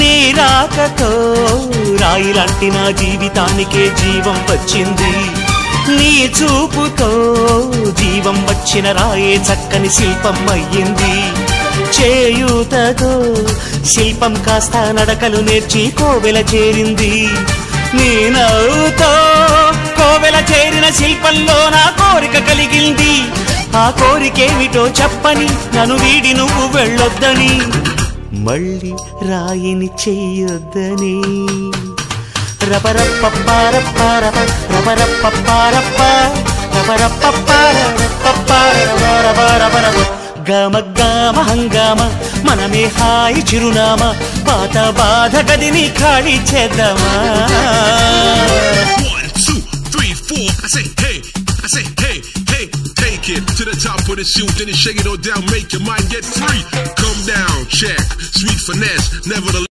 నీ రాకతో రాయిలాంటి నా జీవితానికే జీవం వచ్చింది నీ చూపుతో జీవం వచ్చిన రాయే చక్కని శిల్పం అయ్యింది చేయూతతో శిల్పం కాస్త నడకలు నేర్చి కోవెల చేరింది నీ నవ్వుతో కోవెల చేరిన శిల్పంలో నా కోరిక కలిగింది ఆ కోరికేమిటో చెప్పని నన్ను వీడి నువ్వు వెళ్ళొద్దని మళ్ళీ రాయిని చెయ్యొద్దని రపరప్పపారప్పారప రపరప్పపారప్ప రపరప్పపారపపారపపారపపారపపారప గమ గమ హంగామ మనమే హాయి చిరునామా పాత బాధ గదిని ఖాళీ చేద్దామా 1 2 3 4 I say hey hey take it to the top of the shoot then you shake it all down make your mind get free come down check sweet finesse nevertheless